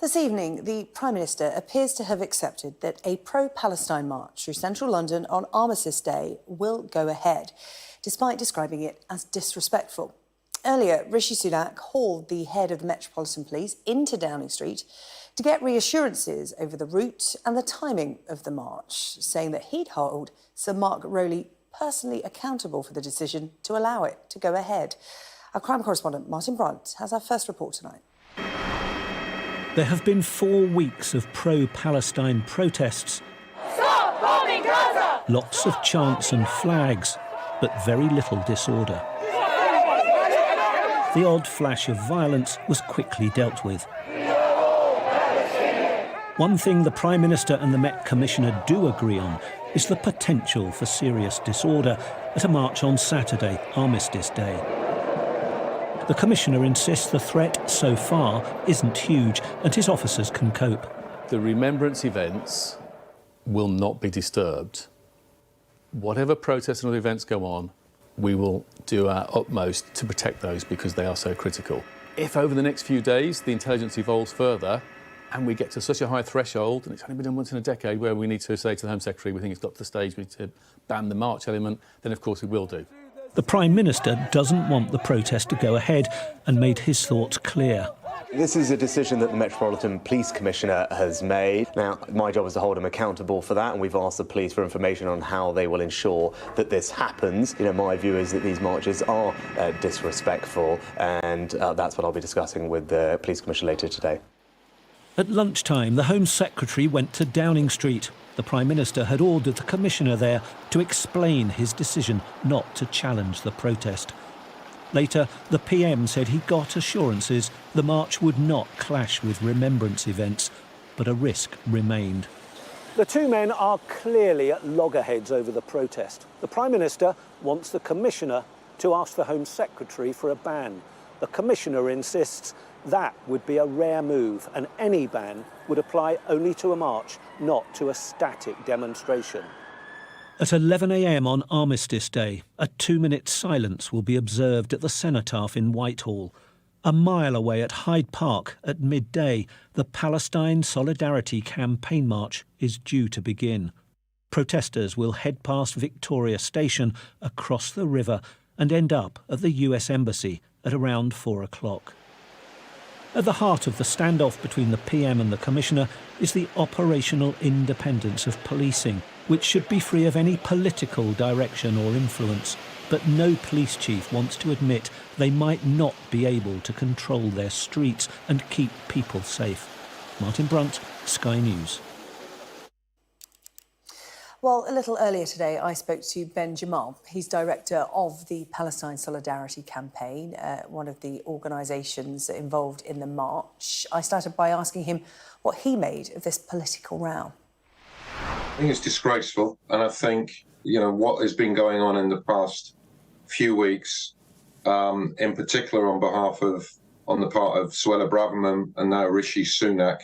This evening, the Prime Minister appears to have accepted that a pro-Palestine march through central London on Armistice Day will go ahead, despite describing it as disrespectful. Earlier, Rishi Sunak hauled the head of the Metropolitan Police into Downing Street to get reassurances over the route and the timing of the march, saying that he'd hold Sir Mark Rowley personally accountable for the decision to allow it to go ahead. Our crime correspondent, Martin Brunt, has our first report tonight. There have been 4 weeks of pro-Palestine protests. Stop bombing Gaza! Lots of chants and flags, but very little disorder. The odd flash of violence was quickly dealt with. One thing the Prime Minister and the Met Commissioner do agree on is the potential for serious disorder at a march on Saturday, Armistice Day. The Commissioner insists the threat so far isn't huge and his officers can cope. The remembrance events will not be disturbed. Whatever protests and events go on, we will do our utmost to protect those because they are so critical. If over the next few days the intelligence evolves further and we get to such a high threshold, and it's only been done once in a decade, where we need to say to the Home Secretary we think it's got to the stage we need to ban the march element, then of course we will do. The Prime Minister doesn't want the protest to go ahead and made his thoughts clear. This is a decision that the Metropolitan Police Commissioner has made. Now, my job is to hold him accountable for that, and we've asked the police for information on how they will ensure that this happens. You know, my view is that these marches are disrespectful, and that's what I'll be discussing with the Police Commissioner later today. At lunchtime, the Home Secretary went to Downing Street. The Prime Minister had ordered the Commissioner there to explain his decision not to challenge the protest. Later, the PM said he got assurances the march would not clash with remembrance events, but a risk remained. The two men are clearly at loggerheads over the protest. The Prime Minister wants the Commissioner to ask the Home Secretary for a ban. The Commissioner insists that would be a rare move, and any ban would apply only to a march, not to a static demonstration. At 11 a.m. on Armistice Day, a 2-minute silence will be observed at the Cenotaph in Whitehall. A mile away at Hyde Park at midday, the Palestine Solidarity Campaign march is due to begin. Protesters will head past Victoria Station, across the river, and end up at the US Embassy at around 4 o'clock. At the heart of the standoff between the PM and the Commissioner is the operational independence of policing, which should be free of any political direction or influence. But no police chief wants to admit they might not be able to control their streets and keep people safe. Martin Brunt, Sky News. Well, a little earlier today, I spoke to Ben Jamal. He's director of the Palestine Solidarity Campaign, one of the organisations involved in the march. I started by asking him what he made of this political row. I think it's disgraceful, and I think, you know, what has been going on in the past few weeks, in particular on the part of Suella Braverman and now Rishi Sunak,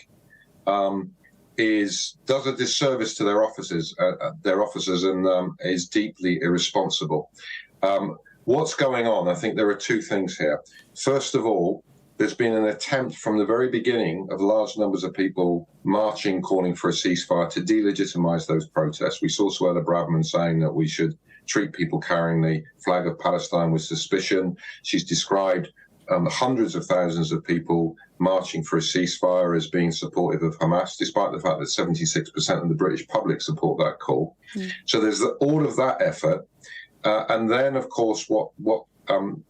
does a disservice to their officers and is deeply irresponsible. What's going on? I think there are two things here. First of all, there's been an attempt from the very beginning of large numbers of people marching, calling for a ceasefire, to delegitimise those protests. We saw Suella Braverman saying that we should treat people carrying the flag of Palestine with suspicion. She's described hundreds of thousands of people marching for a ceasefire as being supportive of Hamas, despite the fact that 76% of the British public support that call. So there's all of that effort. And then, of course, what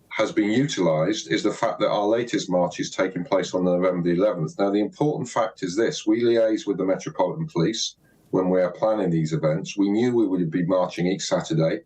has been utilised is the fact that our latest march is taking place on November the 11th. Now, the important fact is this. We liaise with the Metropolitan Police when we are planning these events. We knew we would be marching each Saturday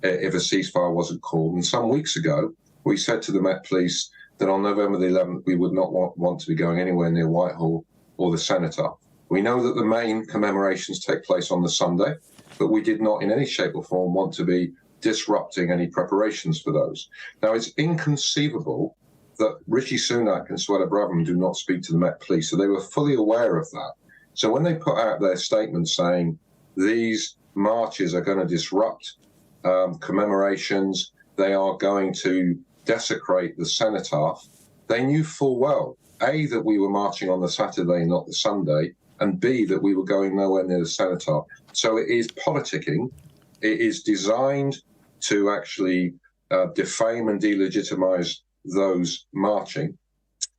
if a ceasefire wasn't called. And some weeks ago, we said to the Met Police that on November the 11th, we would not want to be going anywhere near Whitehall or the Cenotaph. We know that the main commemorations take place on the Sunday, but we did not in any shape or form want to be disrupting any preparations for those. Now, it's inconceivable that Rishi Sunak and Suella Braverman do not speak to the Met Police, so they were fully aware of that. So when they put out their statement saying these marches are going to disrupt commemorations, they are going to desecrate the Cenotaph, they knew full well A, that we were marching on the Saturday, not the Sunday, and B, that we were going nowhere near the cenotaph. So it is politicking. It is designed to actually defame and delegitimise those marching.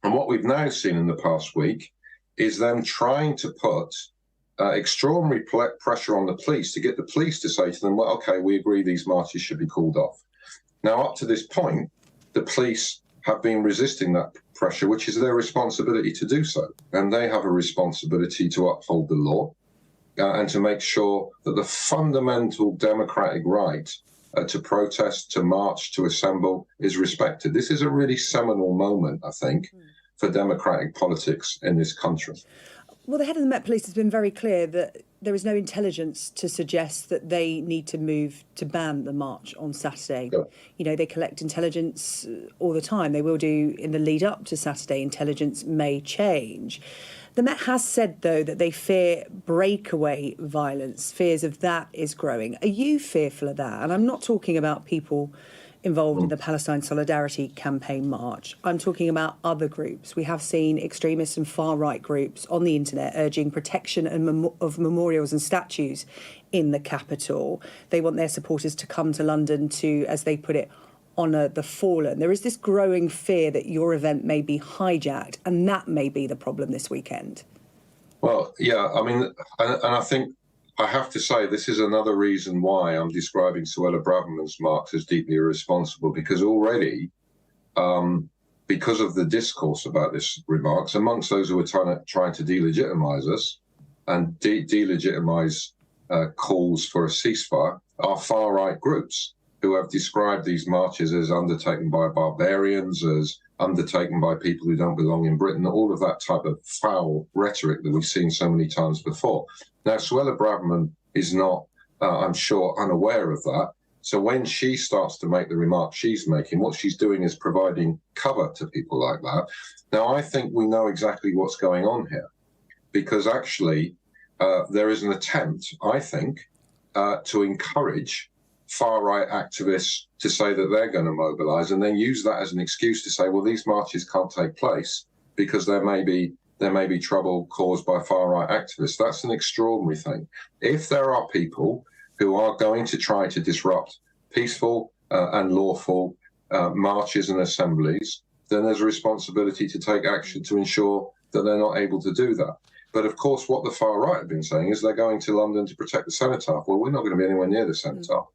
And what we've now seen in the past week is them trying to put extraordinary pressure on the police to get the police to say to them, well, OK, we agree these marches should be called off. Now, up to this point, the police have been resisting that pressure, which is their responsibility to do so. And they have a responsibility to uphold the law and to make sure that the fundamental democratic right to protest, to march, to assemble is respected. This is a really seminal moment, I think, for democratic politics in this country. Well, the head of the Met Police has been very clear that there is no intelligence to suggest that they need to move to ban the march on Saturday. Yeah. You know, they collect intelligence all the time. They will do in the lead up to Saturday. Intelligence may change. The Met has said, though, that they fear breakaway violence. Fears of that is growing. Are you fearful of that? And I'm not talking about people involved in the Palestine Solidarity Campaign march. I'm talking about other groups. We have seen extremist and far-right groups on the internet urging protection of memorials and statues in the capital. They want their supporters to come to London to, as they put it, honour the fallen. There is this growing fear that your event may be hijacked, and that may be the problem this weekend. Well, yeah, I mean, and I think I have to say this is another reason why I'm describing Suella Braverman's marks as deeply irresponsible, because already, because of the discourse about this remarks, amongst those who are trying to delegitimise us and delegitimise calls for a ceasefire are far-right groups who have described these marches as undertaken by barbarians, as undertaken by people who don't belong in Britain, all of that type of foul rhetoric that we've seen so many times before. Now, Suella Braverman is not, I'm sure, unaware of that. So when she starts to make the remarks she's making, what she's doing is providing cover to people like that. Now, I think we know exactly what's going on here, because actually there is an attempt, I think, to encourage far-right activists to say that they're going to mobilise and then use that as an excuse to say, well, these marches can't take place because there may be trouble caused by far-right activists. That's an extraordinary thing. If there are people who are going to try to disrupt peaceful and lawful marches and assemblies, then there's a responsibility to take action to ensure that they're not able to do that. But of course, what the far-right have been saying is they're going to London to protect the cenotaph. Well, we're not going to be anywhere near the cenotaph.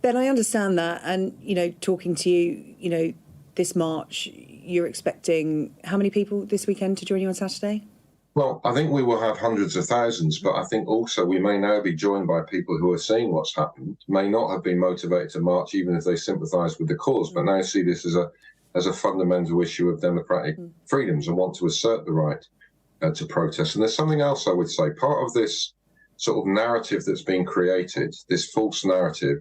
Ben, I understand that. And, you know, talking to you, you know, this march, you're expecting how many people this weekend to join you on Saturday? Well, I think we will have hundreds of thousands, but I think also we may now be joined by people who are seeing what's happened, may not have been motivated to march even if they sympathise with the cause, but now see this as a fundamental issue of democratic freedoms and want to assert the right to protest. And there's something else I would say. Part of this sort of narrative that's been created, this false narrative,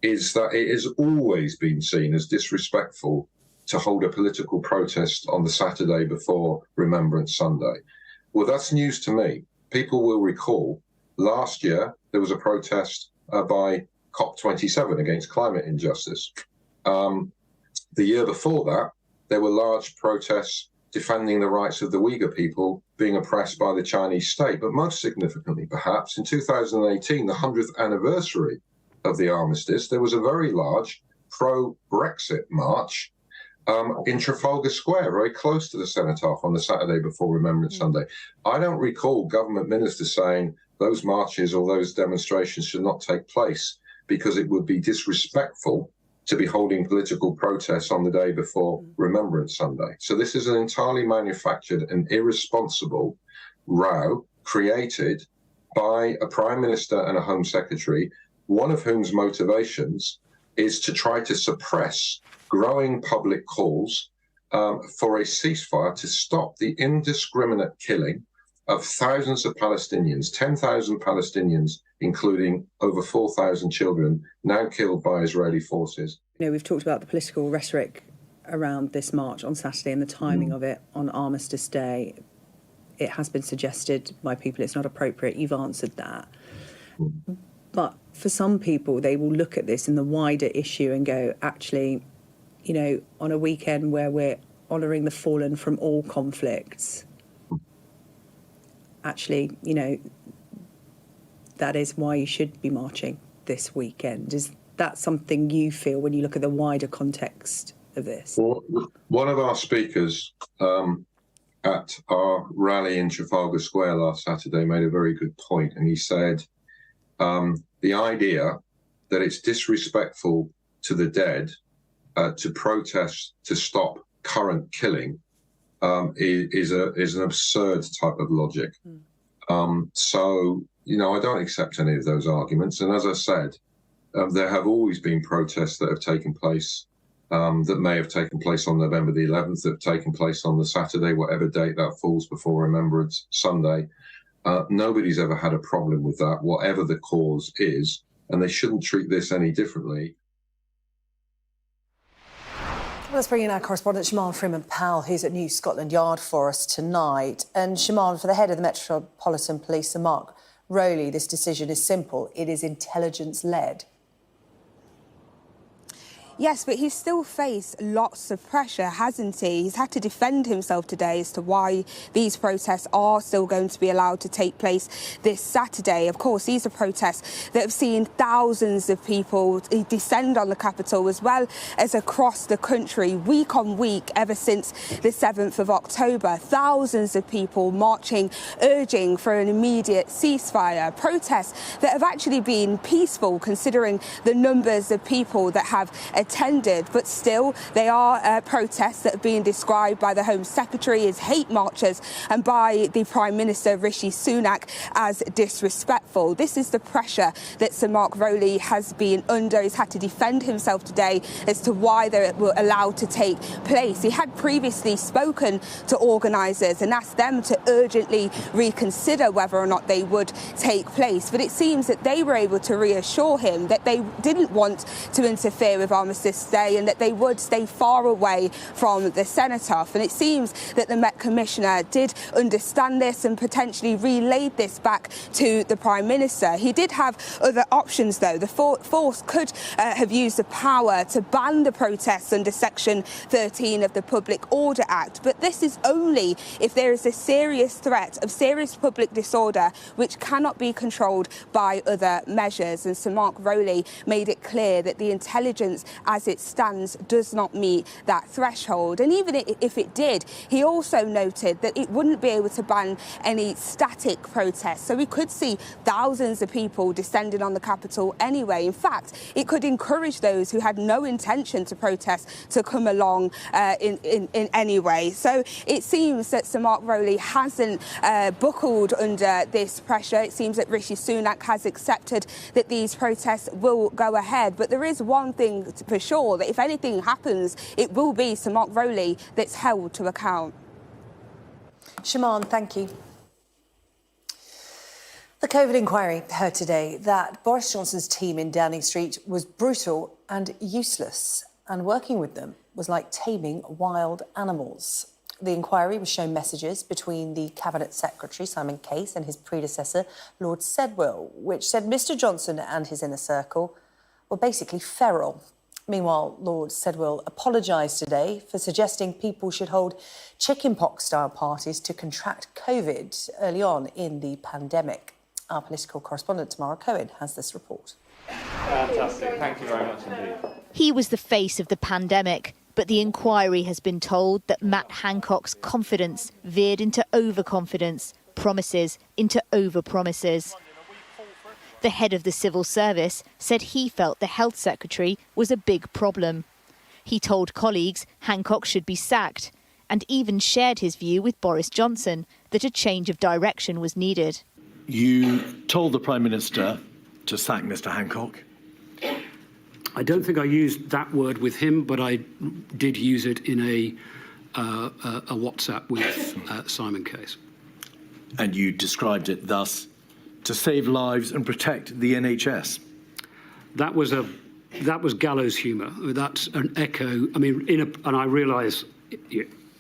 is that it has always been seen as disrespectful to hold a political protest on the Saturday before Remembrance Sunday. Well, that's news to me. People will recall last year there was a protest by COP27 against climate injustice. The year before that, there were large protests defending the rights of the Uyghur people being oppressed by the Chinese state. But most significantly, perhaps, in 2018, the 100th anniversary of the Armistice, there was a very large pro-Brexit march in Trafalgar Square, very close to the cenotaph on the Saturday before Remembrance Sunday. I don't recall government ministers saying those marches or those demonstrations should not take place because it would be disrespectful to be holding political protests on the day before Remembrance Sunday. So this is an entirely manufactured and irresponsible row created by a Prime Minister and a Home Secretary, one of whom's motivations is to try to suppress growing public calls for a ceasefire to stop the indiscriminate killing of thousands of Palestinians, 10,000 Palestinians, including over 4,000 children, now killed by Israeli forces. You know, we've talked about the political rhetoric around this march on Saturday and the timing of it on Armistice Day. It has been suggested by people it's not appropriate. You've answered that. But for some people, they will look at this in the wider issue and go, actually, you know, on a weekend where we're honouring the fallen from all conflicts. Actually, you know, that is why you should be marching this weekend. Is that something you feel when you look at the wider context of this? Well, one of our speakers at our rally in Trafalgar Square last Saturday made a very good point, and he said the idea that it's disrespectful to the dead to protest to stop current killing is an absurd type of logic. So, you know, I don't accept any of those arguments. And as I said, there have always been protests that have taken place, that may have taken place on November the 11th, that have taken place on the Saturday, whatever date that falls before Remembrance Sunday. Nobody's ever had a problem with that, whatever the cause is, and they shouldn't treat this any differently. Let's bring in our correspondent Jamal Freeman-Powell, who's at New Scotland Yard for us tonight. And Jamal, for the head of the Metropolitan Police, Sir Mark Rowley, this decision is simple. It is intelligence-led. Yes, but he's still faced lots of pressure, hasn't he? He's had to defend himself today as to why these protests are still going to be allowed to take place this Saturday. Of course, these are protests that have seen thousands of people descend on the capital, as well as across the country, week on week, ever since the 7th of October. Thousands of people marching, urging for an immediate ceasefire. Protests that have actually been peaceful, considering the numbers of people that have attended, but still they are protests that are being described by the Home Secretary as hate marches and by the Prime Minister Rishi Sunak as disrespectful. This is the pressure that Sir Mark Rowley has been under. He's had to defend himself today as to why they were allowed to take place. He had previously spoken to organisers and asked them to urgently reconsider whether or not they would take place, but it seems that they were able to reassure him that they didn't want to interfere with Armistice Day and that they would stay far away from the cenotaph. And it seems that the Met Commissioner did understand this and potentially relayed this back to the Prime Minister. He did have other options, though. The force could have used the power to ban the protests under Section 13 of the Public Order Act, but this is only if there is a serious threat of serious public disorder which cannot be controlled by other measures. And Sir Mark Rowley made it clear that the intelligence as it stands does not meet that threshold. And even if it did, he also noted that it wouldn't be able to ban any static protests. So we could see thousands of people descending on the capital anyway. In fact, it could encourage those who had no intention to protest to come along in any way. So it seems that Sir Mark Rowley hasn't buckled under this pressure. It seems that Rishi Sunak has accepted that these protests will go ahead. But there is one thing for sure, that if anything happens, it will be Sir Mark Rowley that's held to account. Shaman, thank you. The COVID inquiry heard today that Boris Johnson's team in Downing Street was brutal and useless, and working with them was like taming wild animals. The inquiry was shown messages between the Cabinet Secretary, Simon Case, and his predecessor, Lord Sedwill, which said Mr Johnson and his inner circle were basically feral. Meanwhile, Lord Sedwill apologised today for suggesting people should hold chickenpox-style parties to contract COVID early on in the pandemic. Our political correspondent, Tamara Cohen, has this report. Fantastic. Thank you very much indeed. He was the face of the pandemic, but the inquiry has been told that Matt Hancock's confidence veered into overconfidence, promises into over-promises. The head of the civil service said he felt the health secretary was a big problem. He told colleagues Hancock should be sacked and even shared his view with Boris Johnson that a change of direction was needed. You told the Prime Minister to sack Mr Hancock. I don't think I used that word with him, but I did use it in a WhatsApp with Simon Case. And you described it thus: to save lives and protect the NHS. That was gallows humour. That's an echo. I mean, and I realise,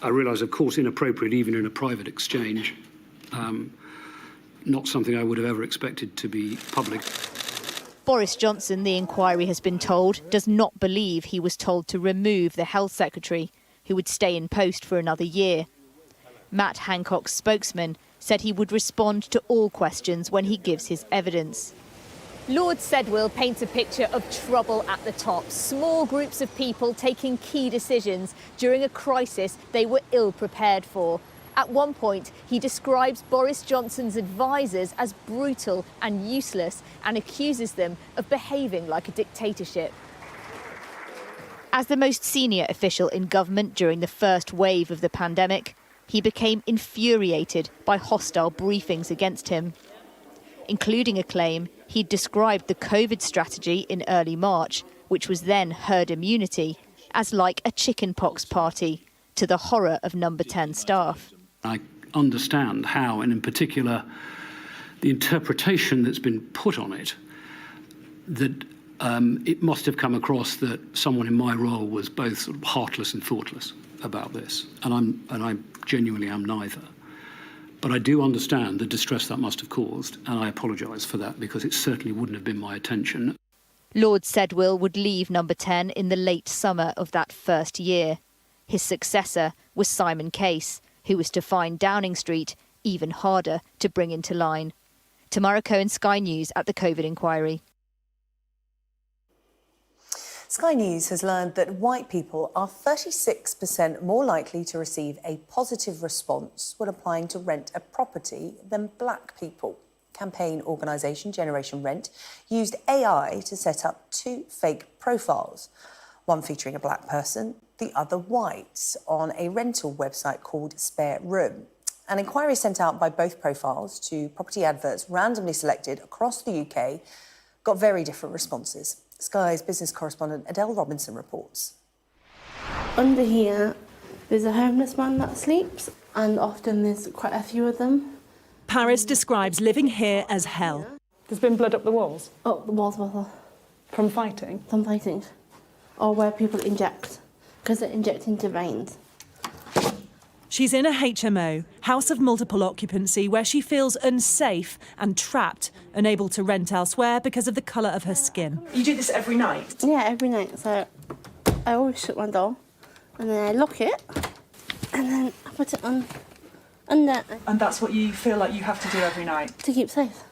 of course, inappropriate even in a private exchange. Not something I would have ever expected to be public. Boris Johnson, the inquiry has been told, does not believe he was told to remove the health secretary. who would stay in post for another year. Matt Hancock's spokesman said he would respond to all questions when he gives his evidence. Lord Sedwill paints a picture of trouble at the top. Small groups of people taking key decisions during a crisis they were ill prepared for. At one point, he describes Boris Johnson's advisers as brutal and useless and accuses them of behaving like a dictatorship. As the most senior official in government during the first wave of the pandemic, he became infuriated by hostile briefings against him, including a claim he'd described the COVID strategy in early March, which was then herd immunity, as like a chickenpox party, to the horror of Number 10 staff. I understand how, and in particular, the interpretation that's been put on it, that it must have come across that someone in my role was both sort of heartless and thoughtless about this, and I genuinely am neither. But I do understand the distress that must have caused, and I apologise for that because it certainly wouldn't have been my intention. Lord Sedwill would leave Number 10 in the late summer of that first year. His successor was Simon Case, who was to find Downing Street even harder to bring into line. Tamara Cohen, Sky News at the COVID inquiry. Sky News has learned that white people are 36% more likely to receive a positive response when applying to rent a property than black people. Campaign organisation Generation Rent used AI to set up 2 fake profiles, one featuring a black person, the other white, on a rental website called Spare Room. An inquiry sent out by both profiles to property adverts randomly selected across the UK got very different responses. Sky's business correspondent Adele Robinson reports. Under here, there's a homeless man that sleeps, and often there's quite a few of them. Paris describes living here as hell. There's been blood up the walls? Oh, the walls were From fighting? From fighting. Or where people inject, because they're injecting into veins. She's in a HMO, house of multiple occupancy, where she feels unsafe and trapped, unable to rent elsewhere because of the colour of her skin. You do this every night? Yeah, every night. So I always shut my door, and then I lock it, and then I put it on under. And that's what you feel like you have to do every night? To keep safe.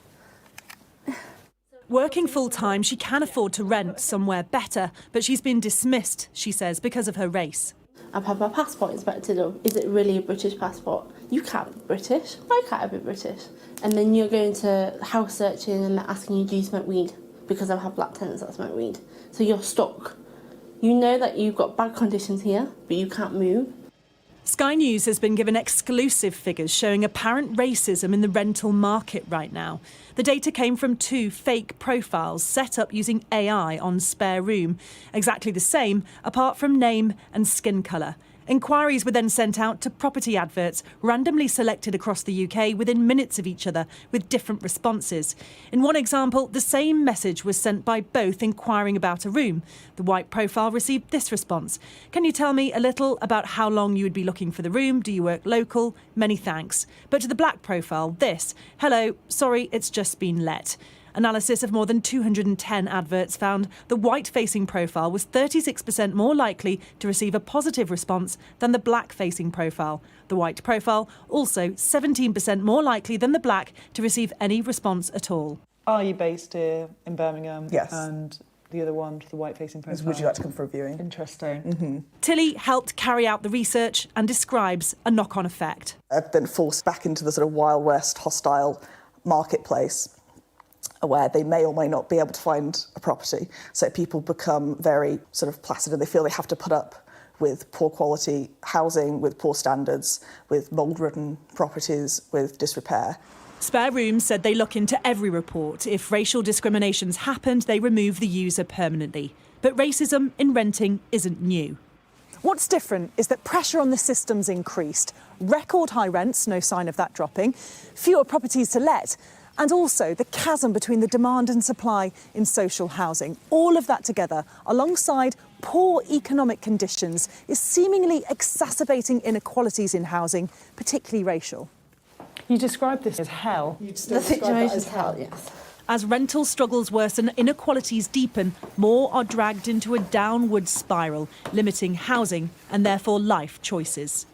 Working full-time, she can afford to rent somewhere better, but she's been dismissed, she says, because of her race. I've had my passport inspected. Is it really a British passport? You can't be British. Why can't I be British? And then you're going to house searching and they're asking you, do you smoke weed? Because I've had black tenants that smoke weed. So you're stuck. You know that you've got bad conditions here, but you can't move. Sky News has been given exclusive figures showing apparent racism in the rental market right now. The data came from 2 fake profiles set up using AI on Spare Room, exactly the same apart from name and skin colour. Inquiries were then sent out to property adverts, randomly selected across the UK within minutes of each other, with different responses. In one example, the same message was sent by both inquiring about a room. The white profile received this response. Can you tell me a little about how long you would be looking for the room? Do you work local? Many thanks. But to the black profile, this. Hello, sorry, it's just been let. Analysis of more than 210 adverts found the white-facing profile was 36% more likely to receive a positive response than the black-facing profile. The white profile also 17% more likely than the black to receive any response at all. Are you based here in Birmingham? Yes. And the other one, the white-facing profile? Would you like to come for a viewing? Interesting. Mm-hmm. Tilly helped carry out the research and describes a knock-on effect. I've been forced back into the sort of Wild West hostile marketplace, where they may or may not be able to find a property. So people become very sort of placid and they feel they have to put up with poor quality housing, with poor standards, with mould-ridden properties, with disrepair. Spare Room said they look into every report. If racial discriminations happened, they remove the user permanently. But racism in renting isn't new. What's different is that pressure on the system's increased. Record high rents, no sign of that dropping, fewer properties to let, and also the chasm between the demand and supply in social housing. All of that together, alongside poor economic conditions, is seemingly exacerbating inequalities in housing, particularly racial. You described this as hell. The situation is hell, yes. As rental struggles worsen, inequalities deepen, more are dragged into a downward spiral, limiting housing and therefore life choices.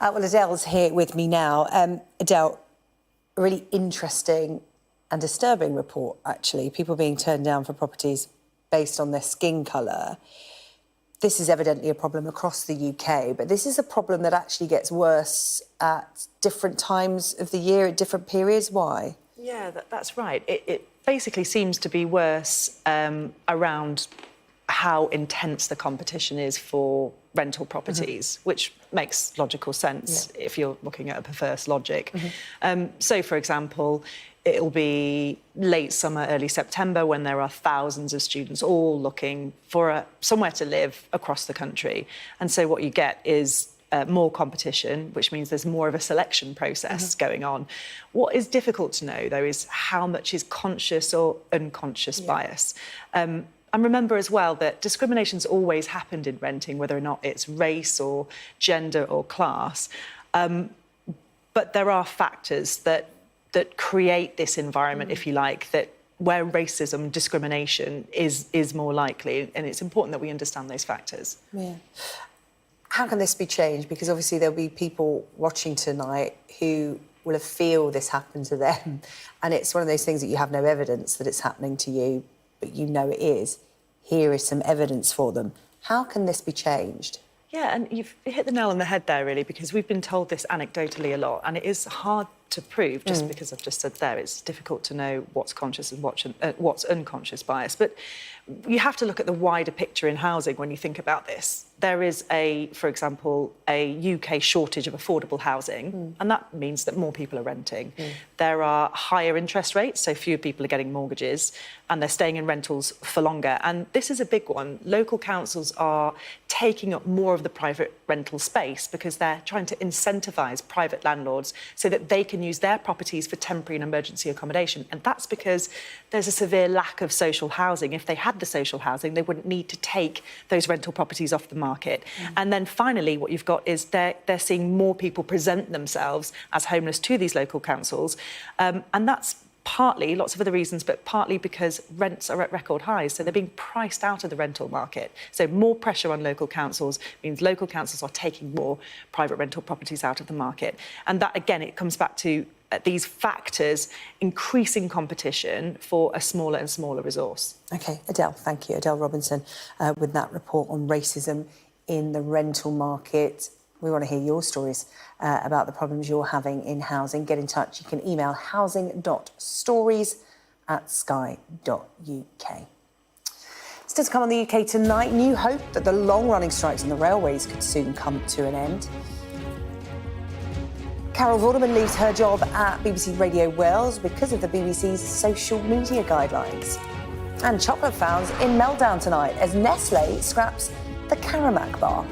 Well, Adele's here with me now. Adele, a really interesting and disturbing report, actually. People being turned down for properties based on their skin colour. This is evidently a problem across the UK, but this is a problem that actually gets worse at different times of the year, at different periods. Why? Yeah, that's right. It basically seems to be worse around how intense the competition is for rental properties, which makes logical sense if you're looking at a perverse logic. So, for example, it'll be late summer, early September when there are thousands of students all looking for somewhere to live across the country. And so what you get is more competition, which means there's more of a selection process going on. What is difficult to know, though, is how much is conscious or unconscious bias. And remember as well that discrimination's always happened in renting, whether or not it's race or gender or class. But there are factors that create this environment, if you like, that where racism, discrimination is more likely, and it's important that we understand those factors. Yeah. How can this be changed? Because obviously there'll be people watching tonight who will have feel this happen to them, and it's one of those things that you have no evidence that it's happening to you, but you know it is. Here is some evidence for them. How can this be changed? Yeah, and you've hit the nail on the head there, really, because we've been told this anecdotally a lot, and it is hard to prove, just because I've just said there, it's difficult to know what's conscious and what's unconscious bias. But you have to look at the wider picture in housing when you think about this. There is, for example, a UK shortage of affordable housing, and that means that more people are renting. There are higher interest rates, so fewer people are getting mortgages, and they're staying in rentals for longer. And this is a big one. Local councils are taking up more of the private rental space because they're trying to incentivise private landlords so that they can use their properties for temporary and emergency accommodation. And that's because there's a severe lack of social housing. If they had the social housing, they wouldn't need to take those rental properties off the market. And then finally, what you've got is they're seeing more people present themselves as homeless to these local councils. And that's partly, lots of other reasons, but partly because rents are at record highs, so they're being priced out of the rental market. So more pressure on local councils means local councils are taking more private rental properties out of the market. And that, again, it comes back to these factors increasing competition for a smaller and smaller resource. OK, Adele, thank you. Adele Robinson with that report on racism in the rental market. We want to hear your stories about the problems you're having in housing. Get in touch. You can email housing.stories@sky.uk. Still to come on the UK tonight, new hope that the long-running strikes on the railways could soon come to an end. Carol Vorderman leaves her job at BBC Radio Wales because of the BBC's social media guidelines. And chocolate founds in meltdown tonight as Nestlé scraps the Karamak bar.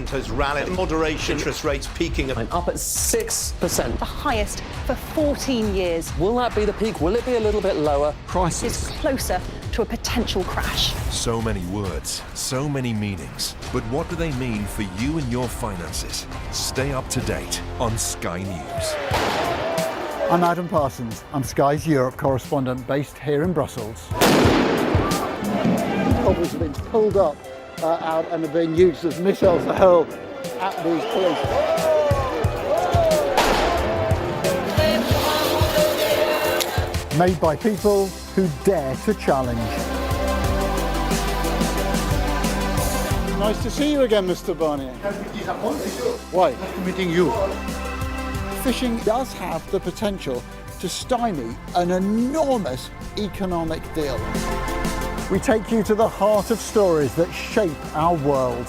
Has rallied. Moderation interest rates peaking and up at 6%. The highest for 14 years. Will that be the peak? Will it be a little bit lower? It's closer to a potential crash. So many words, so many meanings. But what do they mean for you and your finances? Stay up to date on Sky News. I'm Adam Parsons. I'm Sky's Europe correspondent based here in Brussels. Couples have been pulled up out and are being used as missiles to hurl at these police. made by people who dare to challenge. Nice to see you again, Mr. Barnier. Why? Nice to meeting you. Fishing does have the potential to stymie an enormous economic deal. We take you to the heart of stories that shape our world.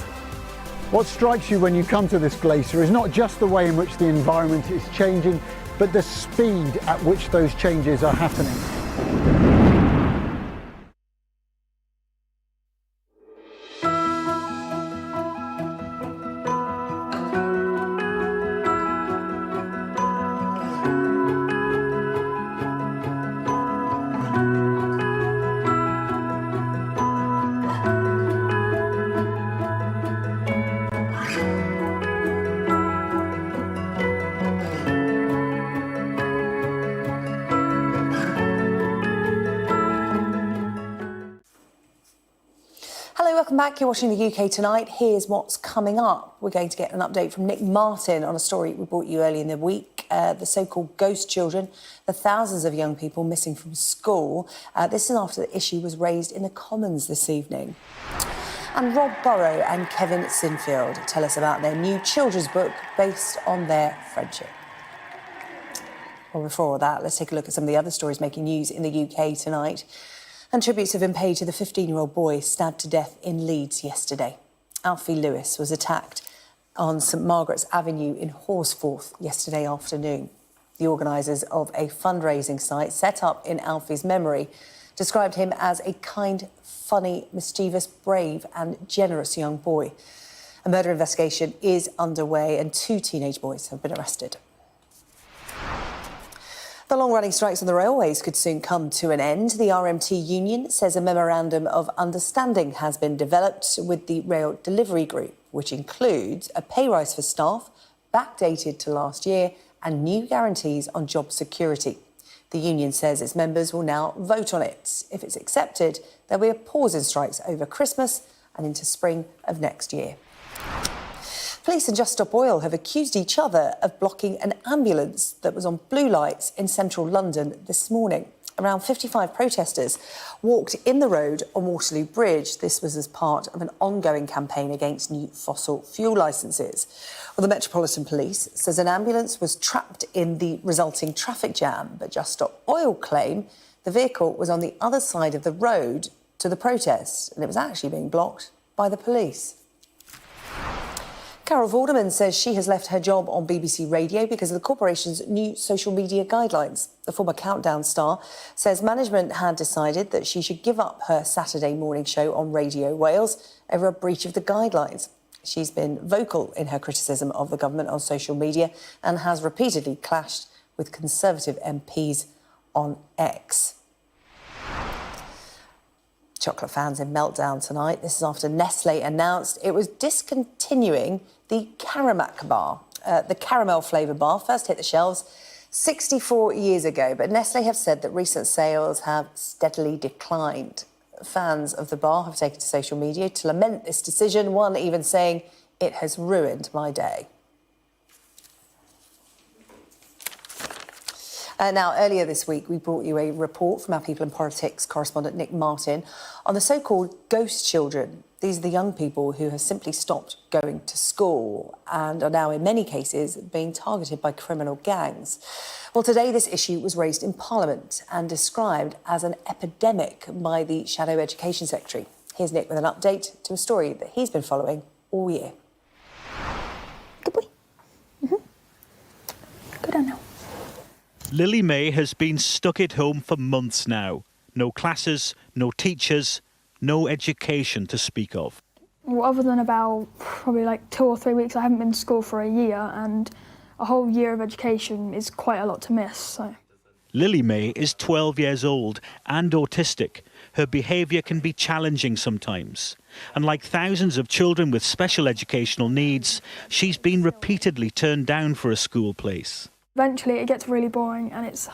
What strikes you when you come to this glacier is not just the way in which the environment is changing, but the speed at which those changes are happening. Welcome back. You're watching the UK Tonight. Here's what's coming up. We're going to get an update from Nick Martin on a story we brought you early in the week, the so-called ghost children, the thousands of young people missing from school. This is after the issue was raised in the Commons this evening. And Rob Burrow and Kevin Sinfield tell us about their new children's book based on their friendship. Well, before all that, let's take a look at some of the other stories making news in the UK tonight. And tributes have been paid to the 15-year-old boy stabbed to death in Leeds yesterday. Alfie Lewis was attacked on St Margaret's Avenue in Horsforth yesterday afternoon. The organisers of a fundraising site set up in Alfie's memory described him as a kind, funny, mischievous, brave and generous young boy. A murder investigation is underway and 2 teenage boys have been arrested. The long-running strikes on the railways could soon come to an end. The RMT union says a memorandum of understanding has been developed with the rail delivery group, which includes a pay rise for staff, backdated to last year, and new guarantees on job security. The union says its members will now vote on it. If it's accepted, there'll be a pause in strikes over Christmas and into spring of next year. Police and Just Stop Oil have accused each other of blocking an ambulance that was on blue lights in central London this morning. Around 55 protesters walked in the road on Waterloo Bridge. This was as part of an ongoing campaign against new fossil fuel licences. Well, the Metropolitan Police says an ambulance was trapped in the resulting traffic jam, but Just Stop Oil claim the vehicle was on the other side of the road to the protest, and it was actually being blocked by the police. Carol Vorderman says she has left her job on BBC Radio because of the corporation's new social media guidelines. The former Countdown star says management had decided that she should give up her Saturday morning show on Radio Wales over a breach of the guidelines. She's been vocal in her criticism of the government on social media and has repeatedly clashed with Conservative MPs on X. Chocolate fans in meltdown tonight. This is after Nestlé announced it was discontinuing the Caramac bar. The caramel flavour bar first hit the shelves 64 years ago, but Nestlé have said that recent sales have steadily declined. Fans of the bar have taken to social media to lament this decision, one even saying, "It has ruined my day." Now, earlier this week, we brought you a report from our People in Politics correspondent Nick Martin on the so-called ghost children. These are the young people who have simply stopped going to school and are now, in many cases, being targeted by criminal gangs. Well, today this issue was raised in Parliament and described as an epidemic by the Shadow Education Secretary. Here's Nick with an update to a story that he's been following all year. Good boy. Go down now. Lily May has been stuck at home for months now. No classes, no teachers, no education to speak of. Well, other than about probably like 2 or 3 weeks, I haven't been to school for a year, and a whole year of education is quite a lot to miss. So. Lily May is 12 years old and autistic. Her behaviour can be challenging sometimes. And like thousands of children with special educational needs, she's been repeatedly turned down for a school place. Eventually it gets really boring, and it's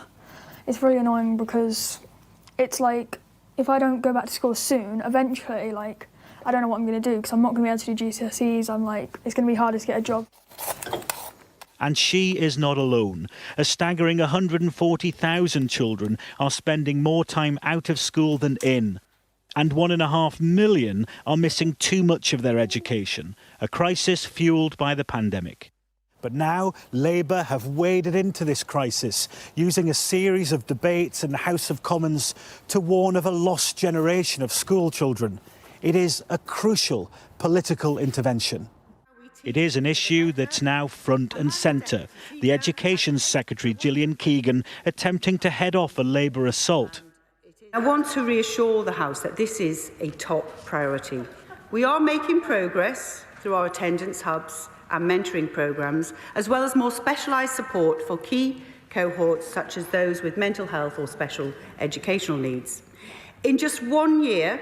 really annoying because it's like if I don't go back to school soon, eventually like I don't know what I'm going to do because I'm not going to be able to do GCSEs. I'm like, it's going to be harder to get a job. And she is not alone. A staggering 140,000 children are spending more time out of school than in. And 1.5 million are missing too much of their education, a crisis fuelled by the pandemic. But now Labour have waded into this crisis, using a series of debates in the House of Commons to warn of a lost generation of school children. It is a crucial political intervention. It is an issue that's now front and centre. The Education Secretary, Gillian Keegan, attempting to head off a Labour assault. I want to reassure the House that this is a top priority. We are making progress through our attendance hubs and mentoring programmes, as well as more specialised support for key cohorts such as those with mental health or special educational needs. In just 1 year,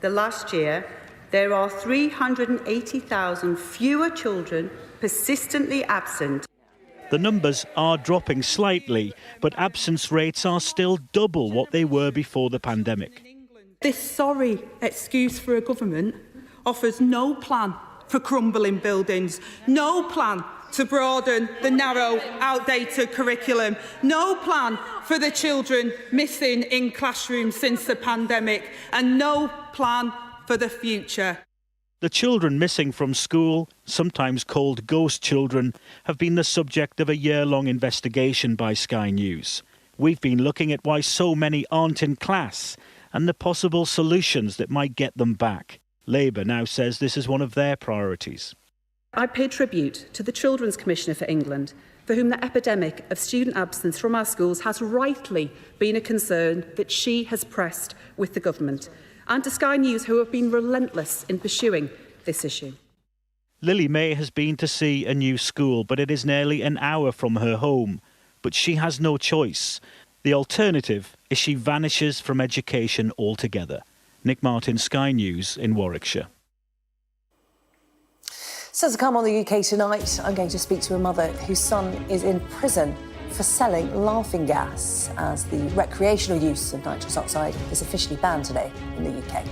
the last year, there are 380,000 fewer children persistently absent. The numbers are dropping slightly, but absence rates are still double what they were before the pandemic. This sorry excuse for a government offers no plan for crumbling buildings, no plan to broaden the narrow, outdated curriculum, no plan for the children missing in classrooms since the pandemic, and no plan for the future. The children missing from school, sometimes called ghost children, have been the subject of a year-long investigation by Sky News. We've been looking at why so many aren't in class and the possible solutions that might get them back. Labour now says this is one of their priorities. I pay tribute to the Children's Commissioner for England, for whom the epidemic of student absence from our schools has rightly been a concern that she has pressed with the government, and to Sky News, who have been relentless in pursuing this issue. Lily May has been to see a new school, but it is nearly an hour from her home. But she has no choice. The alternative is she vanishes from education altogether. Nick Martin, Sky News in Warwickshire. So to come on the UK tonight, I'm going to speak to a mother whose son is in prison for selling laughing gas, as the recreational use of nitrous oxide is officially banned today in the UK.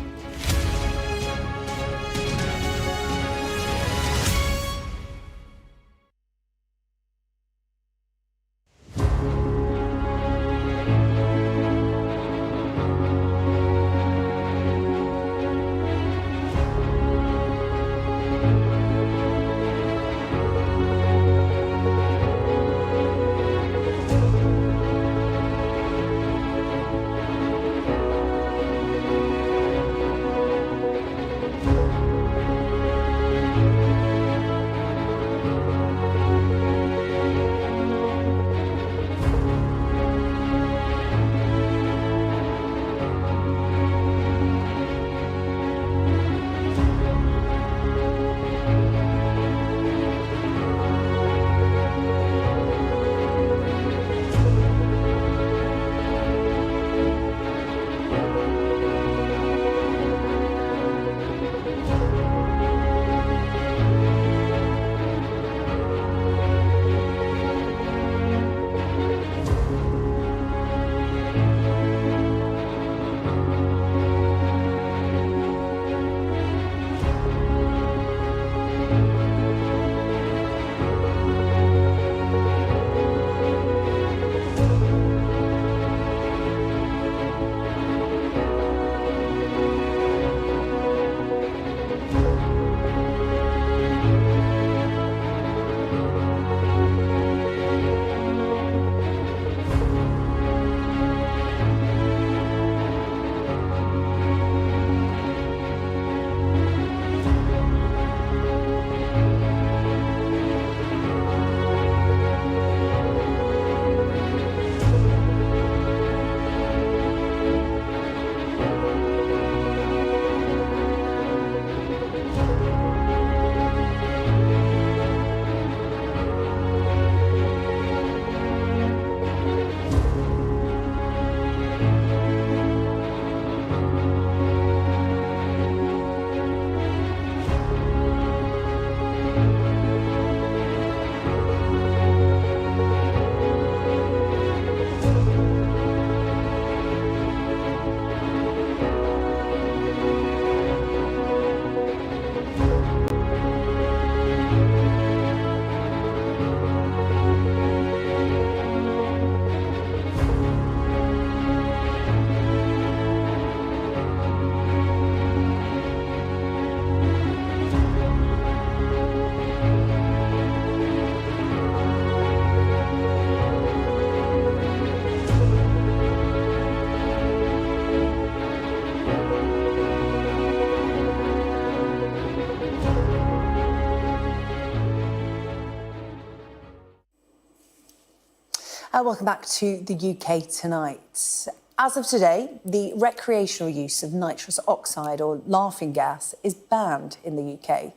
Welcome back to the UK Tonight. As of today, the recreational use of nitrous oxide, or laughing gas, is banned in the UK.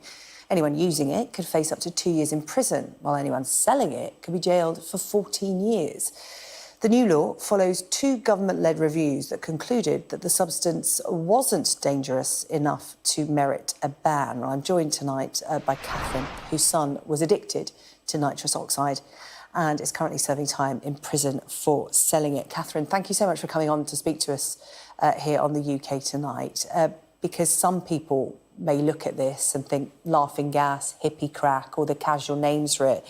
Anyone using it could face up to 2 years in prison, while anyone selling it could be jailed for 14 years. The new law follows 2 government-led reviews that concluded that the substance wasn't dangerous enough to merit a ban. I'm joined tonight by Catherine, whose son was addicted to nitrous oxide and is currently serving time in prison for selling it. Catherine, thank you so much for coming on to speak to us here on the UK Tonight, because some people may look at this and think laughing gas, hippie crack, or the casual names for it.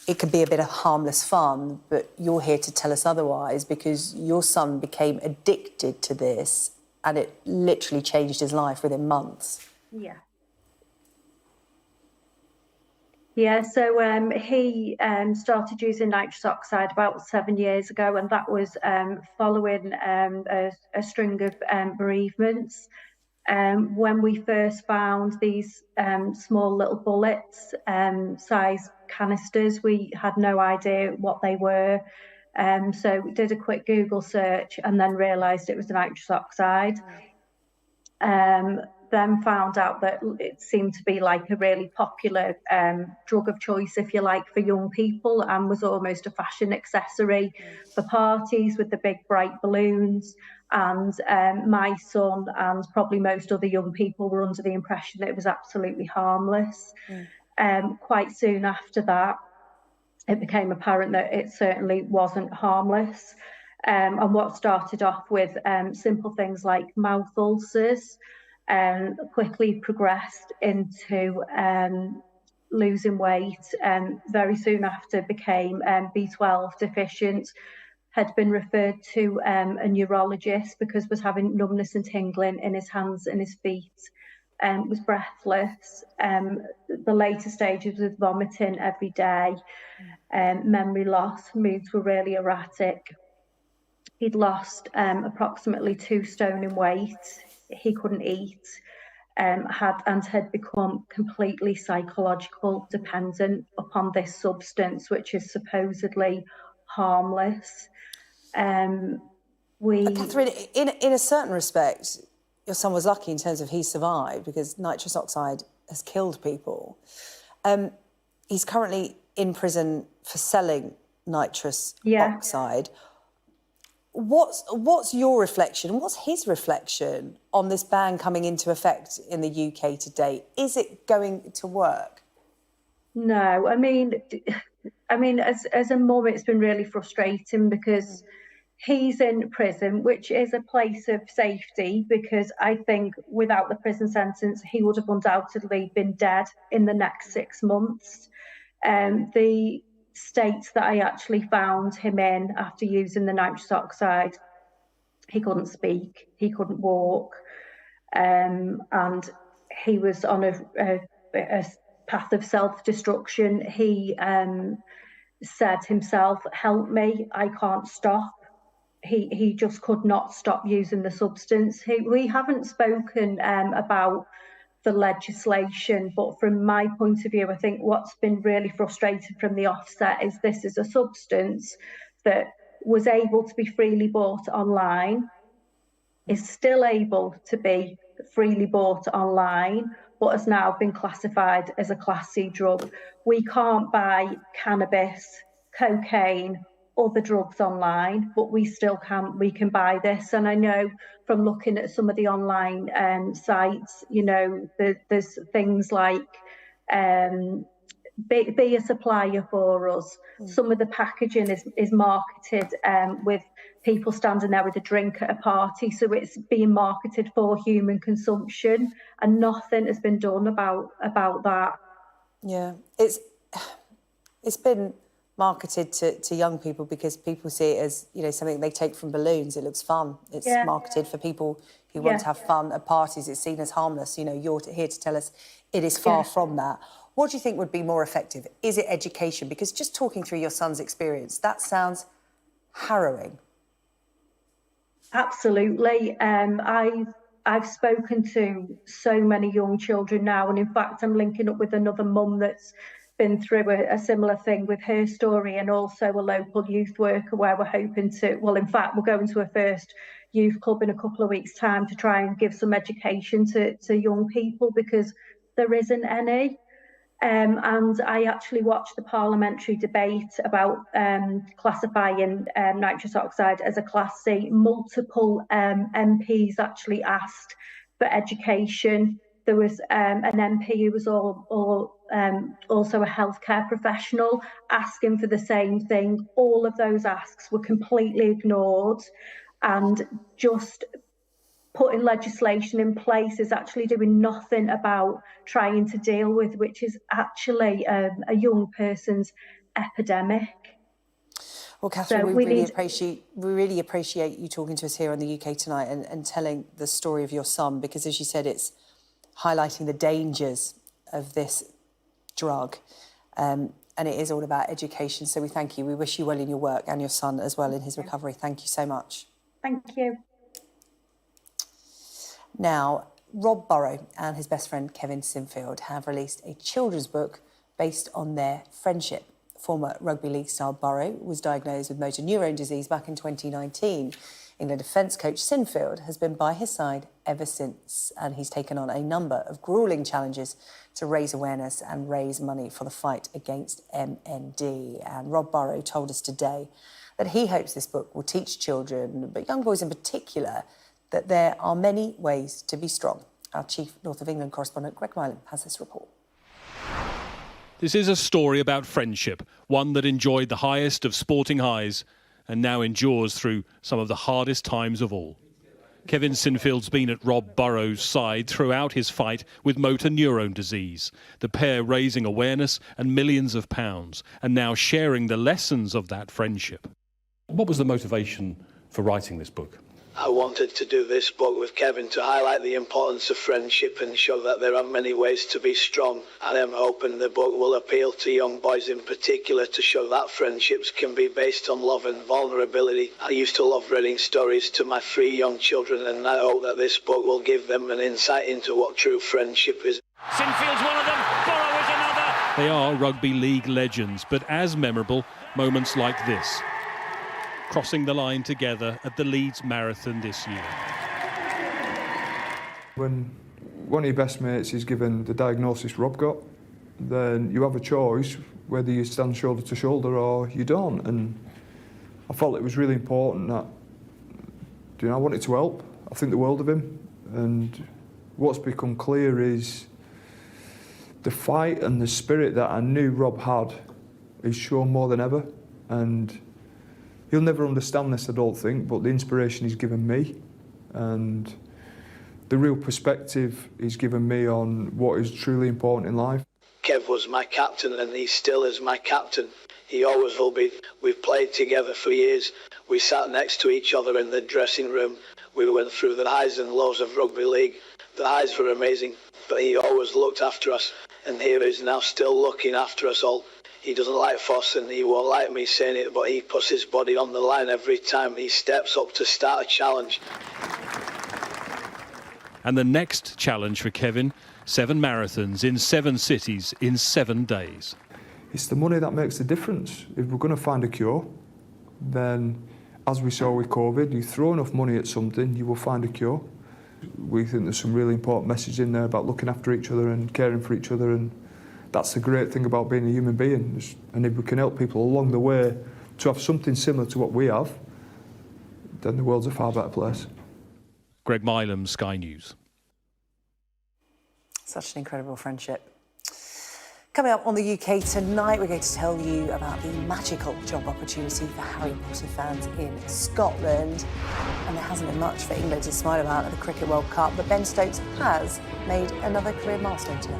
It could be a bit of harmless fun, but you're here to tell us otherwise, because your son became addicted to this and it literally changed his life within months. Yeah. Yeah, so he started using nitrous oxide about 7 years ago, and that was following a string of bereavements. When we first found these small little bullets, size canisters, we had no idea what they were. So we did a quick Google search and then realised it was nitrous oxide. Then found out that it seemed to be like a really popular drug of choice, if you like, for young people, and was almost a fashion accessory for parties with the big bright balloons. And my son and probably most other young people were under the impression that it was absolutely harmless. Quite soon after that, it became apparent that it certainly wasn't harmless. And what started off with simple things like mouth ulcers quickly progressed into losing weight. Very soon after became B12 deficient, had been referred to a neurologist because was having numbness and tingling in his hands and his feet, was breathless. The later stages was vomiting every day, memory loss, moods were really erratic. He'd lost approximately 2 stone in weight. He couldn't eat, had become completely psychological dependent upon this substance, which is supposedly harmless. Catherine, in a certain respect, your son was lucky in terms of he survived, because nitrous oxide has killed people. He's currently in prison for selling nitrous oxide. What's your reflection? What's his reflection on this ban coming into effect in the UK today? Is it going to work? No, I mean, as a mum, it's been really frustrating because he's in prison, which is a place of safety, because I think without the prison sentence, he would have undoubtedly been dead in the next 6 months. The state that I actually found him in after using the nitrous oxide, he couldn't speak, he couldn't walk, and he was on a path of self-destruction. He said himself, "Help me, I can't stop." He just could not stop using the substance. We haven't spoken about the legislation, but from my point of view, I think what's been really frustrating from the offset is this is a substance that was able to be freely bought online, is still able to be freely bought online, but has now been classified as a Class C drug. We can't buy cannabis, cocaine, other drugs online, but we can buy this. And I know from looking at some of the online sites, you know, there's things like be a supplier for us. Some of the packaging is marketed with people standing there with a drink at a party, so it's being marketed for human consumption, and nothing has been done about that. Yeah, it's been marketed to young people because people see it as, you know, something they take from balloons. It looks fun. It's marketed for people who want to have fun at parties. It's seen as harmless. You know, you're here to tell us it is far from that. What do you think would be more effective? Is it education? Because just talking through your son's experience, that sounds harrowing. Absolutely. I've spoken to so many young children now, and in fact, I'm linking up with another mum that's been through a similar thing with her story, and also a local youth worker where we're hoping to, well, in fact, we're going to a first youth club in a couple of weeks' time to try and give some education to young people, because there isn't any. And I actually watched the parliamentary debate about classifying nitrous oxide as a Class C. Multiple MPs actually asked for education. There was an MP who was also a healthcare professional asking for the same thing. All of those asks were completely ignored, and just putting legislation in place is actually doing nothing about trying to deal with, which is actually a young person's epidemic. Well, Catherine, So we really appreciate you talking to us here on the UK Tonight and telling the story of your son, because, as you said, it's highlighting the dangers of this drug. And it is all about education. So we thank you. We wish you well in your work, and your son as well in his recovery. Thank you so much. Thank you. Now, Rob Burrow and his best friend Kevin Sinfield have released a children's book based on their friendship. Former rugby league star Burrow was diagnosed with motor neurone disease back in 2019. England defence coach Sinfield has been by his side ever since, and he's taken on a number of gruelling challenges to raise awareness and raise money for the fight against MND. And Rob Burrow told us today that he hopes this book will teach children, but young boys in particular, that there are many ways to be strong. Our chief North of England correspondent Greg Milam has this report. This is a story about friendship, one that enjoyed the highest of sporting highs and now endures through some of the hardest times of all. Kevin Sinfield's been at Rob Burrow's side throughout his fight with motor neurone disease, the pair raising awareness and millions of pounds, and now sharing the lessons of that friendship. What was the motivation for writing this book? I wanted to do this book with Kevin to highlight the importance of friendship and show that there are many ways to be strong. And I'm hoping the book will appeal to young boys in particular, to show that friendships can be based on love and vulnerability. I used to love reading stories to my 3 young children, and I hope that this book will give them an insight into what true friendship is. Sinfield's one of them, Burrow is another. They are rugby league legends, but as memorable, moments like this. Crossing the line together at the Leeds Marathon this year. When one of your best mates is given the diagnosis Rob got, then you have a choice whether you stand shoulder to shoulder or you don't. And I felt it was really important that, I wanted to help. I think the world of him. And what's become clear is the fight and the spirit that I knew Rob had is shown more than ever. And he'll never understand this, I don't think, but the inspiration he's given me and the real perspective he's given me on what is truly important in life. Kev was my captain, and he still is my captain. He always will be. We've played together for years. We sat next to each other in the dressing room. We went through the highs and lows of rugby league. The highs were amazing, but he always looked after us, and here he is now still looking after us all. He doesn't like fuss, and he won't like me saying it, but he puts his body on the line every time he steps up to start a challenge. And the next challenge for Kevin, 7 marathons in 7 cities in 7 days. It's the money that makes the difference. If we're going to find a cure, then, as we saw with COVID, you throw enough money at something, you will find a cure. We think there's some really important message in there about looking after each other and caring for each other, and that's the great thing about being a human being. And if we can help people along the way to have something similar to what we have, then the world's a far better place. Greg Milam, Sky News. Such an incredible friendship. Coming up on the UK Tonight, we're going to tell you about the magical job opportunity for Harry Potter fans in Scotland. And there hasn't been much for England to smile about at the Cricket World Cup, but Ben Stokes has made another career milestone today.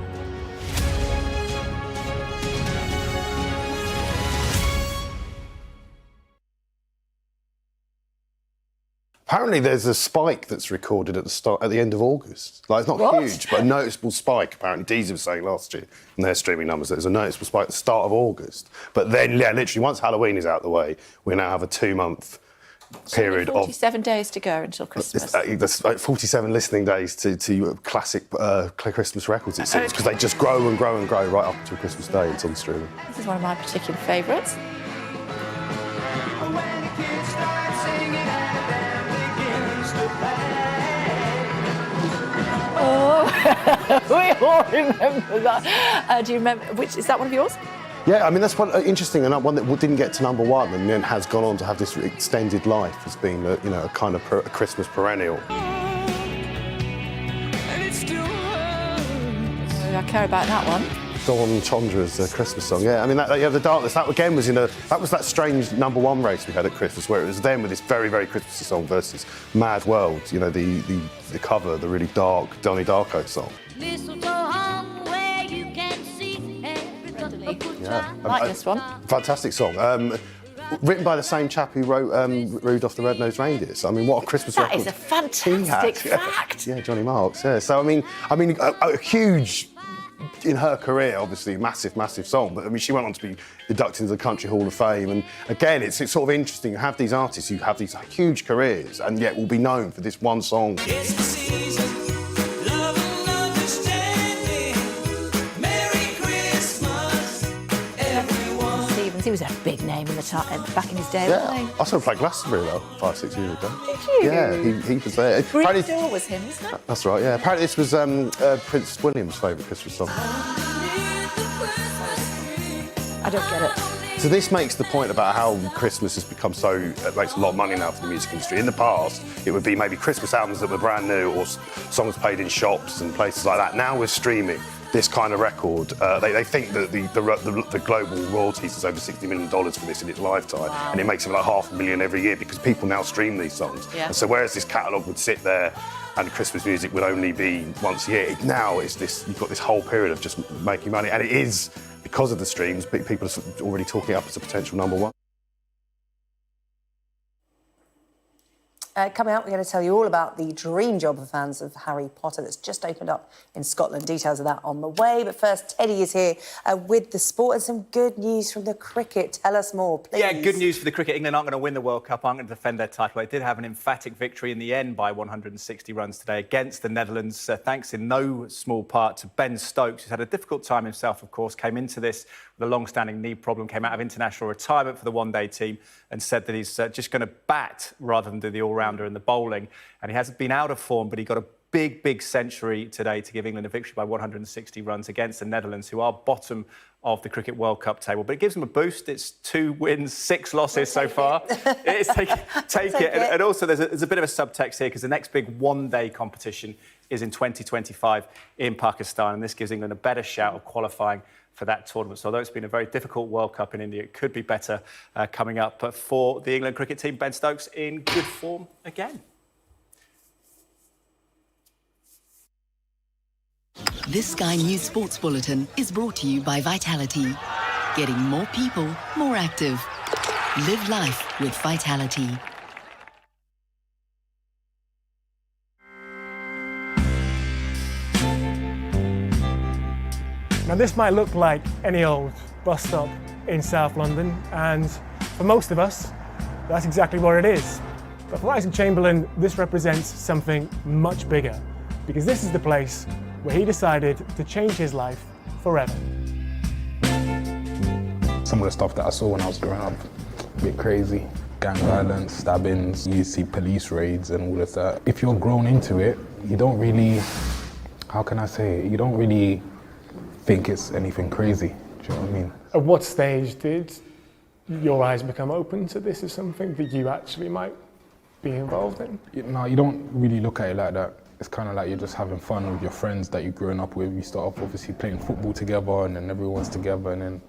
Apparently there's a spike that's recorded at the end of August. Like, it's not huge, but a noticeable spike. Apparently, Deezer was saying last year in their streaming numbers that there's a noticeable spike at the start of August. But then, yeah, literally, once Halloween is out of the way, we now have a 2-month period of 47 days to go until Christmas. There's like 47 listening days to classic Christmas records, it seems, because they just grow and grow and grow right up until Christmas Day. It's on streaming. This is one of my particular favourites. Oh, we all remember that. Do you remember, is that one of yours? Yeah, I mean, that's one interesting, and one that didn't get to number one and then has gone on to have this extended life as being, a kind of a Christmas perennial. I care about that one. Dawn Chandra's Christmas song, yeah. I mean, The Darkness, that again was that was that strange number one race we had at Christmas, where it was them with this very, very Christmassy song versus Mad World, the cover, the really dark Donnie Darko song. Yeah, I like this one. Fantastic song. Written by the same chap who wrote Rudolph the Red-Nosed Reindeer. So, I mean, what a Christmas record. That is a fantastic fact. Yeah, Johnny Marks, yeah. So, I mean, a huge, in her career, obviously, massive, massive song. But, I mean, she went on to be inducted into the Country Hall of Fame. And, again, it's sort of interesting to have these artists who have these huge careers and yet will be known for this one song. He was a big name in back in his day, Yeah, wasn't he? I saw him play Glastonbury about 5-6 years ago. Did you? Yeah, he was there. Breathe Door was him, wasn't it? That's right, yeah. Apparently this was Prince William's favourite Christmas song. I don't get it. So this makes the point about how Christmas has become it makes a lot of money now for the music industry. In the past, it would be maybe Christmas albums that were brand new or songs played in shops and places like that. Now we're streaming this kind of record. They think that the global royalties is over $60 million for this in its lifetime, and it makes it like $500,000 every year because people now stream these songs. Yeah. And so whereas this catalogue would sit there and Christmas music would only be once a year, now you've got this whole period of just making money, and it is because of the streams. People are already talking it up as a potential number one. Coming up, we're going to tell you all about the dream job for fans of Harry Potter that's just opened up in Scotland. Details of that on the way. But first, Teddy is here with the sport and some good news from the cricket. Tell us more, please. Yeah, good news for the cricket. England aren't going to win the World Cup, aren't going to defend their title. They did have an emphatic victory in the end by 160 runs today against the Netherlands, thanks in no small part to Ben Stokes, who's had a difficult time himself, of course, came into this with a long-standing knee problem, came out of international retirement for the one-day team and said that he's just going to bat rather than do the all-rounder and the bowling. And he hasn't been out of form, but he got a big century today to give England a victory by 160 runs against the Netherlands, who are bottom of the Cricket World Cup table. But it gives them a boost. It's 2 wins, 6 losses so far. It's take it. And also there's a bit of a subtext here because the next big one-day competition is in 2025 in Pakistan, and this gives England a better shout of qualifying for that tournament. So although it's been a very difficult World Cup in India, it could be better coming up. But for the England cricket team, Ben Stokes in good form again. This Sky News Sports Bulletin is brought to you by Vitality. Getting more people more active. Live life with Vitality. Now this might look like any old bus stop in South London, and for most of us, that's exactly what it is. But for Isaac Chamberlain, this represents something much bigger, because this is the place where he decided to change his life forever. Some of the stuff that I saw when I was growing up, a bit crazy. Gang violence, stabbings, you see police raids and all of that. If you're grown into it, you don't really, how can I say it? You don't really think it's anything crazy, do you know what I mean? At what stage did your eyes become open to this as something that you actually might be involved in? No, you don't really look at it like that. It's kind of like you're just having fun with your friends that you're growing up with. You start off obviously playing football together and then everyone's together and then,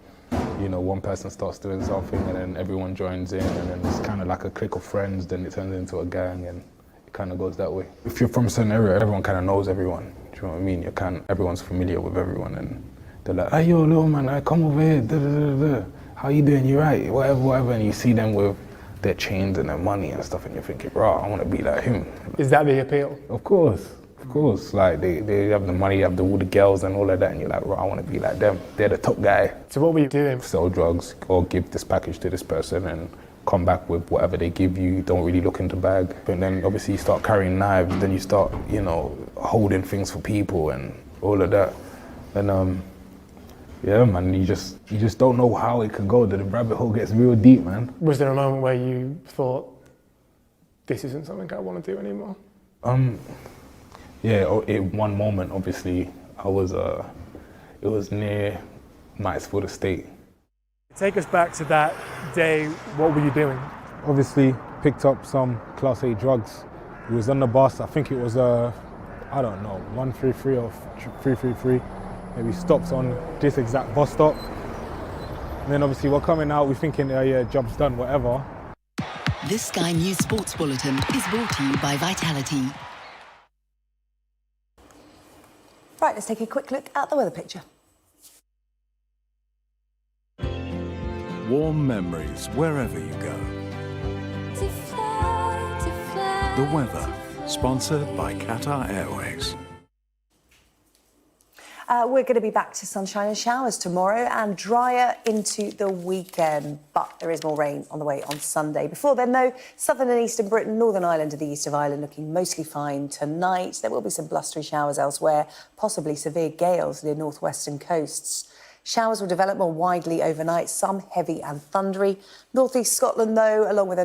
you know, one person starts doing something and then everyone joins in and then it's kind of like a clique of friends, then it turns into a gang and it kind of goes that way. If you're from a certain area, everyone kind of knows everyone. Do you know what I mean? Everyone's familiar with everyone and they're like, hey, yo, little man, come over here, da, da, da, da. How you doing? You right? Whatever, and you see them with their chains and their money and stuff and you're thinking, bro, I want to be like him. Is that the appeal? Of course. Like, they have the money, have all the girls and all of that, and you're like, bro, I want to be like them. They're the top guy. So what were you doing? Sell drugs or give this package to this person and come back with whatever they give you, don't really look in the bag. But then obviously you start carrying knives, then you start, you know, holding things for people and all of that. And yeah, man, you just don't know how it could go. The rabbit hole gets real deep, man. Was there a moment where you thought, this isn't something I want to do anymore? Yeah, in one moment, obviously, it was near Knightsfield Estate. Take us back to that day. What were you doing? Obviously, picked up some Class A drugs. It was on the bus. I think it was I don't know, 133 or 333. Maybe stopped on this exact bus stop. And then obviously we're coming out, we're thinking, yeah, job's done, whatever. This Sky News Sports Bulletin is brought to you by Vitality. Right, let's take a quick look at the weather picture. Warm memories wherever you go. The weather, sponsored by Qatar Airways. We're going to be back to sunshine and showers tomorrow and drier into the weekend, but there is more rain on the way on Sunday. Before then, though, southern and eastern Britain, Northern Ireland and the east of Ireland looking mostly fine tonight. There will be some blustery showers elsewhere, possibly severe gales near northwestern coasts. Showers will develop more widely overnight, some heavy and thundery. North-east Scotland, though, along with the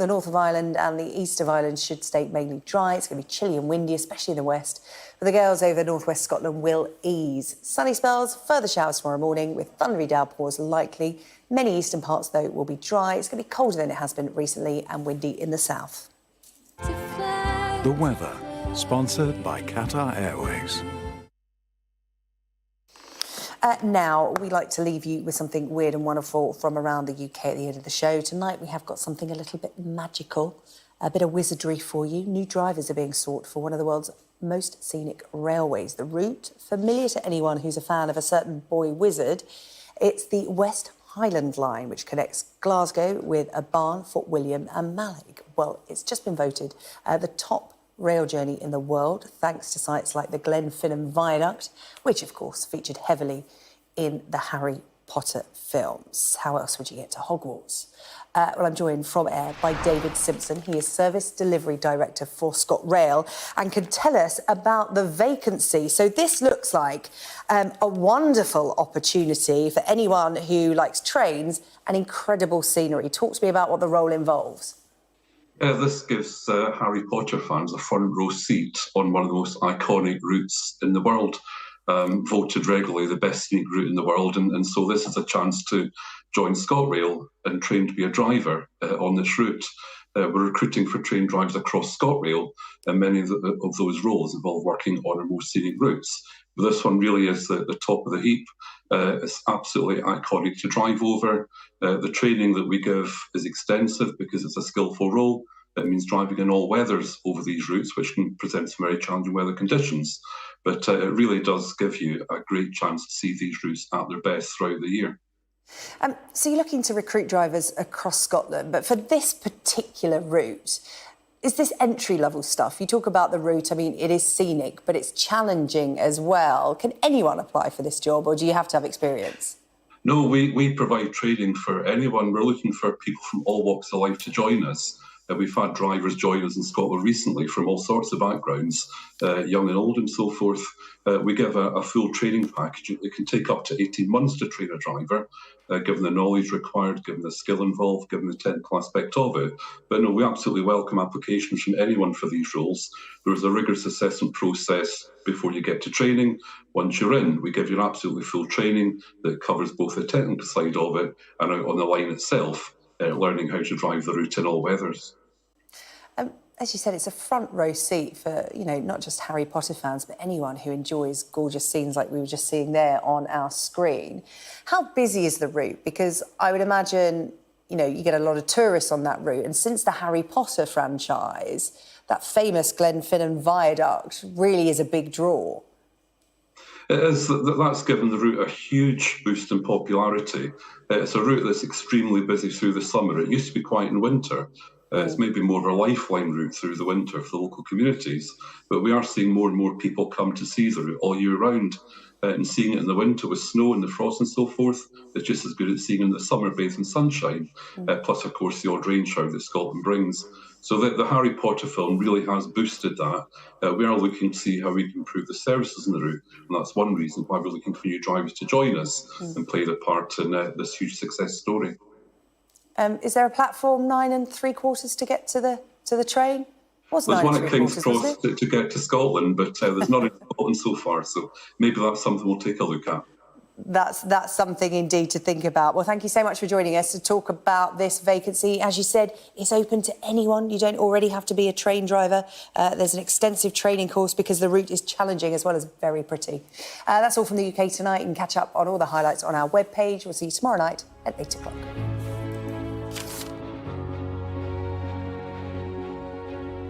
north of Ireland and the east of Ireland, should stay mainly dry. It's going to be chilly and windy, especially in the west. But the gales over northwest Scotland will ease. Sunny spells, further showers tomorrow morning with thundery downpours likely. Many eastern parts, though, will be dry. It's going to be colder than it has been recently and windy in the south. The weather, sponsored by Qatar Airways. Now, we like to leave you with something weird and wonderful from around the UK at the end of the show. Tonight, we have got something a little bit magical, a bit of wizardry for you. New drivers are being sought for one of the world's most scenic railways. The route, familiar to anyone who's a fan of a certain boy wizard, it's the West Highland Line, which connects Glasgow with Barn, Fort William and Mallaig. Well, it's just been voted the top rail journey in the world, thanks to sites like the Glenfinnan Viaduct, which, of course, featured heavily in the Harry Potter films. How else would you get to Hogwarts? Well, I'm joined from air by David Simpson. He is Service Delivery Director for ScotRail and can tell us about the vacancy. So this looks like a wonderful opportunity for anyone who likes trains and incredible scenery. Talk to me about what the role involves. This gives Harry Potter fans a front row seat on one of the most iconic routes in the world, voted regularly the best scenic route in the world. And so this is a chance to join ScotRail and train to be a driver on this route. We're recruiting for train drivers across ScotRail, and many of those roles involve working on our most scenic routes. But this one really is the top of the heap. It's absolutely iconic to drive over. The training that we give is extensive because it's a skillful role. It means driving in all weathers over these routes, which can present some very challenging weather conditions. But it really does give you a great chance to see these routes at their best throughout the year. So you're looking to recruit drivers across Scotland, but for this particular route, is this entry-level stuff? You talk about the route, I mean, it is scenic, but it's challenging as well. Can anyone apply for this job, or do you have to have experience? No, we provide training for anyone. We're looking for people from all walks of life to join us. We've had drivers join us in Scotland recently from all sorts of backgrounds, young and old and so forth. We give a full training package. It can take up to 18 months to train a driver, given the knowledge required, given the skill involved, given the technical aspect of it. But no, we absolutely welcome applications from anyone for these roles. There is a rigorous assessment process before you get to training. Once you're in, we give you an absolutely full training that covers both the technical side of it and out on the line itself, learning how to drive the route in all weathers. As you said, it's a front row seat for, you know, not just Harry Potter fans, but anyone who enjoys gorgeous scenes like we were just seeing there on our screen. How busy is the route? Because I would imagine, you know, you get a lot of tourists on that route. And since the Harry Potter franchise, that famous Glenfinnan Viaduct really is a big draw. It is. That's given the route a huge boost in popularity. It's a route that's extremely busy through the summer. It used to be quiet in winter. It's maybe more of a lifeline route through the winter for the local communities, but we are seeing more and more people come to see the route all year round. and seeing it in the winter with snow and the frost and so forth is just as good as seeing it in the summer bathed in sunshine, plus, of course, the odd rain shower that Scotland brings. So the Harry Potter film really has boosted that. We are looking to see how we can improve the services on the route, and that's one reason why we're looking for new drivers to join us and play their part in this huge success story. Is there a platform 9 3/4 to get to the train? There's one at King's Cross to get to Scotland, but there's not in Scotland so far, so maybe that's something we'll take a look at. That's something indeed to think about. Well, thank you so much for joining us to talk about this vacancy. As you said, it's open to anyone. You don't already have to be a train driver. There's an extensive training course because the route is challenging as well as very pretty. That's all from the UK tonight. You can catch up on all the highlights on our webpage. We'll see you tomorrow night at 8 o'clock.